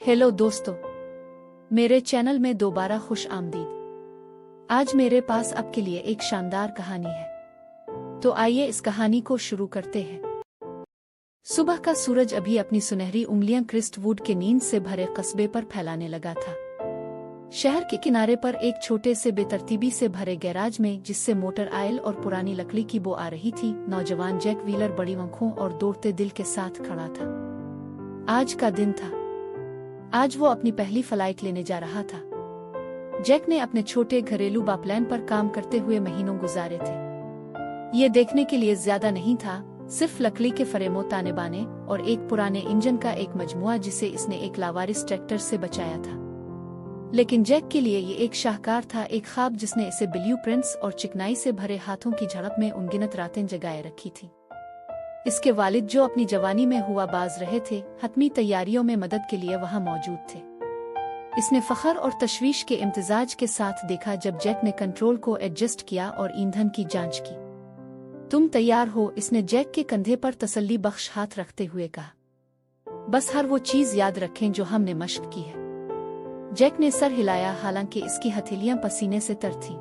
Hello दोस्तों, मेरे channel में दोबारा खुश आमदीद। आज मेरे पास आपके लिए एक शानदार कहानी है, तो आइए इस कहानी को शुरू करते हैं। सुबह का सूरज अभी अपनी सुनहरी उंगलियां क्रिस्टवुड के नींद से भरे कस्बे पर फैलाने लगा था। शहर के किनारे पर एक छोटे से बेतरतीबी से भरे गैराज में, जिससे मोटर ऑयल और पुरानी लकड़ी की बो आ रही थी, नौजवान जैक व्हीलर बड़ी आंखों और दौड़ते दिल के साथ खड़ा था। आज का दिन था। आज वो अपनी पहली फ्लाइट लेने जा रहा था। जैक ने अपने छोटे घरेलू बाप्लान पर काम करते हुए महीनों गुजारे थे। ये देखने के लिए ज्यादा नहीं था, सिर्फ लकड़ी के फरेमों, ताने बाने और एक पुराने इंजन का एक मजमुआ जिसे इसने एक लावारिस ट्रैक्टर से बचाया था। लेकिन जैक के लिए ये एक शाहकार था, एक ख्वाब जिसने इसे ब्लू प्रिंट्स और चिकनाई से भरे हाथों की झड़प में अनगिनत रातें जगाए रखी थी। इसके वालिद, जो अपनी जवानी में हुआ बाज रहे थे, हतमी तैयारियों में मदद के लिए वहां मौजूद थे। इसने फखर और तशवीश के इम्तिजाज के साथ देखा जब जैक ने कंट्रोल को एडजस्ट किया और ईंधन की जांच की। तुम तैयार हो? इसने जैक के कंधे पर तसल्ली बख्श हाथ रखते हुए कहा। बस हर वो चीज याद रखें जो हमने मशक की है। जैक ने सर हिलाया, हालांकि इसकी हथेलियां पसीने से तर थीं।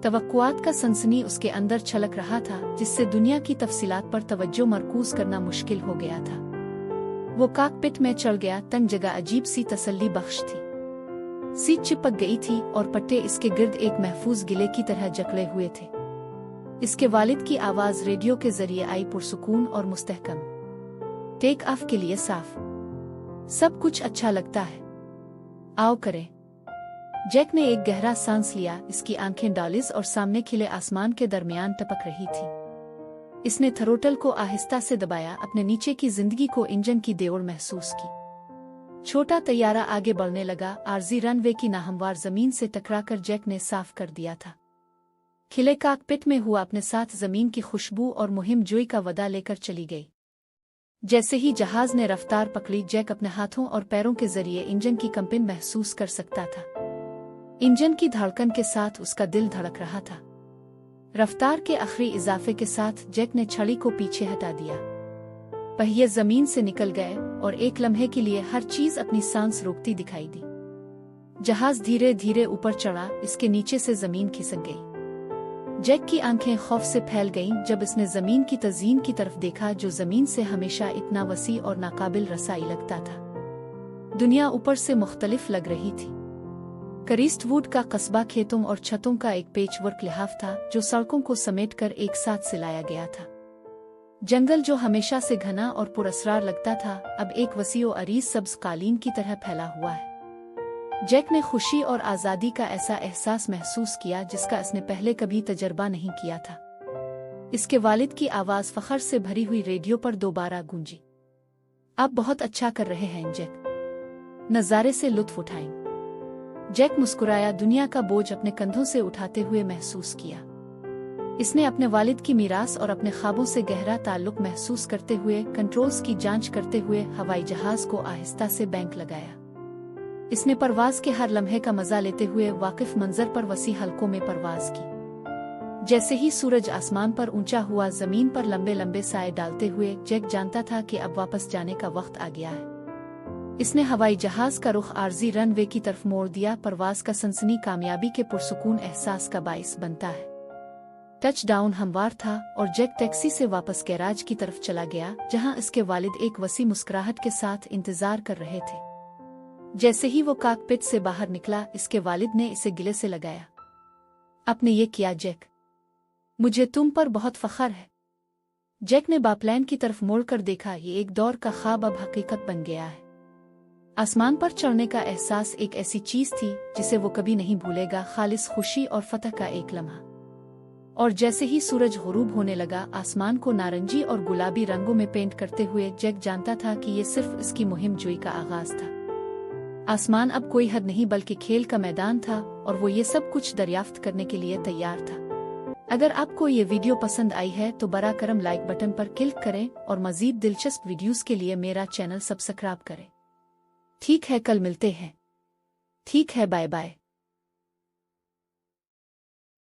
तवक्कुआत का सनसनी उसके अंदर छलक रहा था, जिससे दुनिया की तफसीलात पर तवज्जो मरकूज करना मुश्किल हो गया था। वो कॉकपिट में चढ़ गया। तंग जगह अजीब सी तसल्ली बख्श थी। सीट चिपक गई थी और पट्टे इसके गिर्द एक महफूज गिले की तरह जकड़े हुए थे। इसके वालिद की आवाज रेडियो के जरिए आई, पुरसुकून और मुस्तहकम। टेक ऑफ के लिए साफ। सब कुछ अच्छा लगता है, आओ करें। जैक ने एक गहरा सांस लिया। इसकी आंखें डॉलिज और सामने खिले आसमान के दरमियान टपक रही थी। इसने थ्रोटल को आहिस्ता से दबाया, अपने नीचे की जिंदगी को इंजन की देवड़ महसूस की। छोटा तैयारा आगे बढ़ने लगा। आरजी रनवे की नाहमवार जमीन से टकराकर जैक ने साफ कर दिया था। खिले कॉकपिट में हुआ अपने साथ जमीन की खुशबू और मुहिम जोई का वदा लेकर चली गई। जैसे ही जहाज ने रफ्तार पकड़ी, जैक अपने हाथों और पैरों के जरिए इंजन की कंपन महसूस कर सकता था। इंजन की धड़कन के साथ उसका दिल धड़क रहा था। रफ्तार के आखिरी इजाफे के साथ जैक ने छड़ी को पीछे हटा दिया। पहिए जमीन से निकल गए और एक लम्हे के लिए हर चीज अपनी सांस रोकती दिखाई दी। जहाज धीरे धीरे ऊपर चढ़ा। इसके नीचे से जमीन खिसक गई। जैक की आंखें खौफ से फैल गईं जब इसने जमीन की तज़ीन की तरफ देखा, जो जमीन से हमेशा इतना वसी और नाकाबिल रसाई लगता था। दुनिया ऊपर से मुख्तलिफ लग रही थी। क्रिस्टवुड का कस्बा खेतों और छतों का एक पेचवर्क लिहाफ था, जो सड़कों को समेटकर एक साथ सिलाया गया था। जंगल, जो हमेशा से घना और पुरअसरार लगता था, अब एक वसी और अरीज सब्ज कालीन की तरह फैला हुआ है। जैक ने खुशी और आज़ादी का ऐसा एहसास महसूस किया जिसका इसने पहले कभी तजर्बा नहीं किया था। इसके वालिद की आवाज फखर से भरी हुई रेडियो पर दोबारा गूंजी। आप बहुत अच्छा कर रहे हैं जैक, नज़ारे से लुत्फ उठाएं। जैक मुस्कुराया, दुनिया का बोझ अपने कंधों से उठाते हुए महसूस किया। इसने अपने वालिद की मीरास और अपने ख्वाबों से गहरा ताल्लुक महसूस करते हुए, कंट्रोल्स की जांच करते हुए हवाई जहाज को आहिस्ता से बैंक लगाया। इसने परवाज के हर लम्हे का मजा लेते हुए वाकिफ मंजर पर वसी हल्कों में परवाज की। जैसे ही सूरज आसमान पर ऊंचा हुआ, जमीन पर लंबे लंबे साए डालते हुए, जैक जानता था कि अब वापस जाने का वक्त आ गया है। इसने हवाई जहाज का रुख आरजी रनवे की तरफ मोड़ दिया। परवाज का सनसनी कामयाबी के पुरसुकून एहसास का बाइस बनता है। टच डाउन हमवार था और जैक टैक्सी से वापस गैराज की तरफ चला गया, जहां इसके वालिद एक वसी मुस्कुराहट के साथ इंतजार कर रहे थे। जैसे ही वो कॉकपिट से बाहर निकला, इसके वालिद ने इसे गिले से लगाया। आपने ये किया जैक, मुझे तुम पर बहुत फख्र है। जैक ने बाप्लान की तरफ मोड़कर देखा। ये एक दौर का ख्वाब अब हकीकत बन गया है। आसमान पर चढ़ने का एहसास एक ऐसी चीज थी जिसे वो कभी नहीं भूलेगा, खालिस खुशी और फतह का एक लम्हा। और जैसे ही सूरज गुरूब होने लगा, आसमान को नारंगी और गुलाबी रंगों में पेंट करते हुए, जैक जानता था कि ये सिर्फ इसकी मुहिम जोई का आगाज था। आसमान अब कोई हद नहीं बल्कि खेल का मैदान था, और वो ये सब कुछ दरियाफ्त करने के लिए तैयार था। अगर आपको ये वीडियो पसंद आई है तो बरा करम लाइक बटन पर क्लिक करें और मजीद दिलचस्प वीडियोस के लिए मेरा चैनल सब्सक्राइब करें। ठीक है, कल मिलते हैं। ठीक है, बाय बाय।